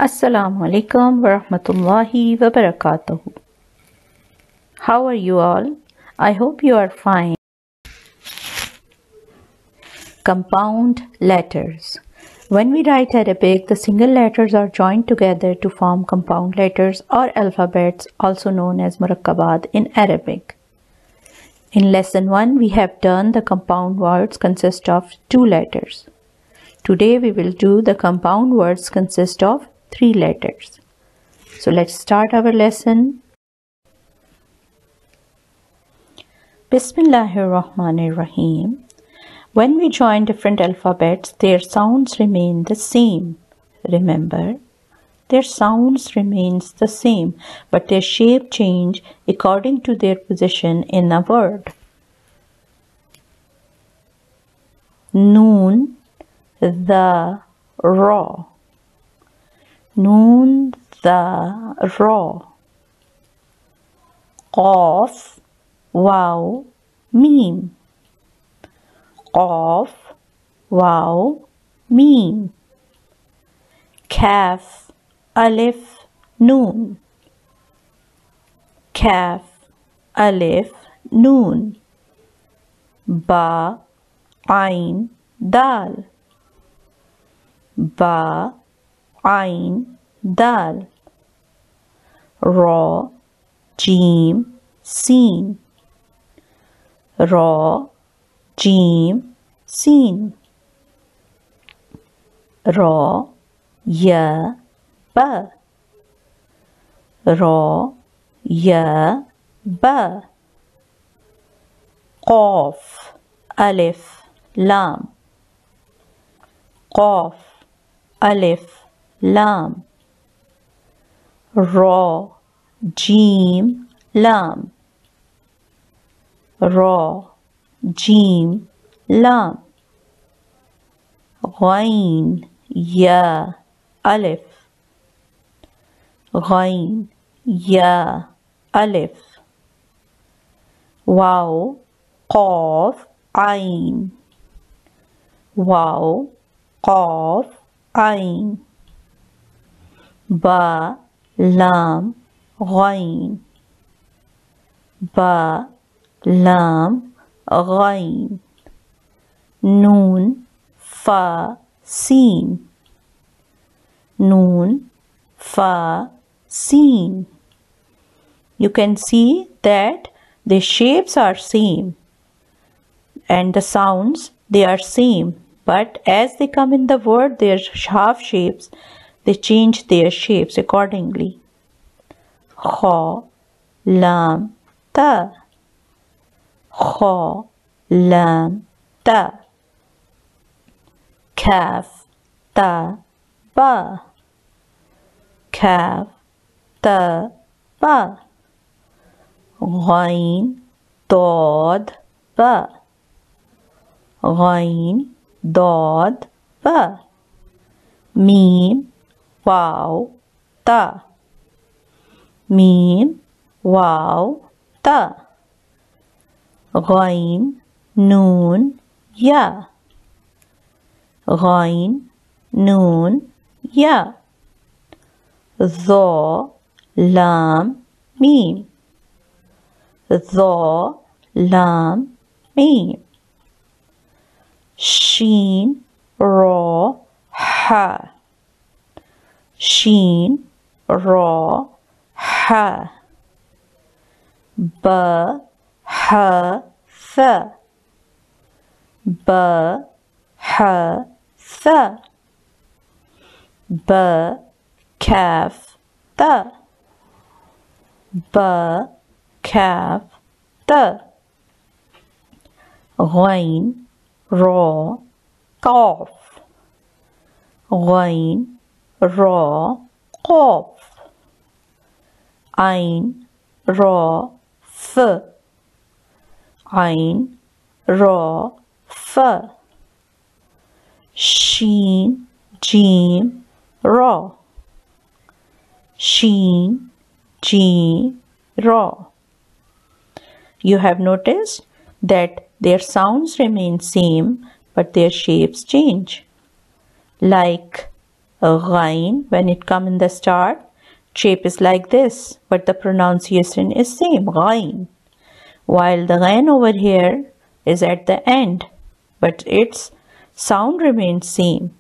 Assalamu alaikum wa rahmatullahi wa barakatuh. How are you all? I hope you are fine. Compound letters. When we write Arabic, the single letters are joined together to form compound letters or alphabets, also known as Murakkabaat in Arabic. In lesson 1, we have done the compound words consist of 2 letters. Today we will do the compound words consist of 3 letters. So let's start our lesson. Bismillahirrahmanirrahim. When we join different alphabets, their sounds remain the same. Remember, their sounds remains the same, but their shape change according to their position in a word. Noon, the, ra. Noon, the, ra. Qaf, waw, mim. Qaf, waw, mim. Kaf, alif, noon. Kaf, alif, noon. Ba, ain, dal. Ba, ain, dal. Ra, jim, sin. Ra, jim, sin. Ra, ya, ba. Ra, ya, ba. Qaf, alif, lam. Qaf, alif, lam. Ra, jim, lam. Ra, jim, lam. Ghain, ya, alif. Ghain, ya, alif. Waw, qaf, ain. Waw, qaf, ain. Ba, lam, ghain. Ba, lam, ghain. Noon, fa, sin. Noon, fa, sin. You can see that the shapes are same and the sounds they are same, but as they come in the word, their half shapes, they change their shapes accordingly. Kha, lam, ta. Kha, lam, ta. Kaf, ta, ba. Kaf, ta, ba. Ghain, dad, ba. Ghain, dad, ba. Mim, waw, ta. Mim, waw, ta. Ghain, noon, ya. Ghain, noon, ya. Dha, lam, mim. Dha, lam, mim. Shin, ra, ha. Shin, ra, ha. Ba, ha, tha. Ba, ha, tha. Ba, kaf, ta. Ba, kaf, ta. Ghain, ra, qaf. Ghain, ra, qaf. Ain, ra, f. Ain, ra, fa. Shin, jim, ra. Shin, jim, ra. You have noticed that their sounds remain same, but their shapes change. Like Ghain, when it come in the start, shape is like this, but the pronunciation is same, ghain. While the ghain over here is at the end, but its sound remains same.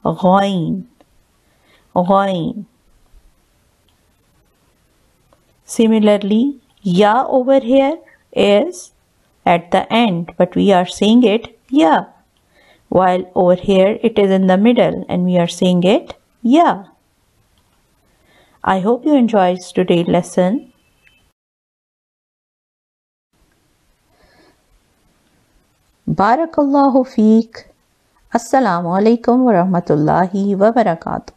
Ghain, ghain. Similarly, ya over here is at the end, but we are saying it ya. While over here it is in the middle and we are saying it ya. I hope you enjoyed today's lesson. Barakallahu feek. Assalamu alaikum wa rahmatullahi wa barakatuh.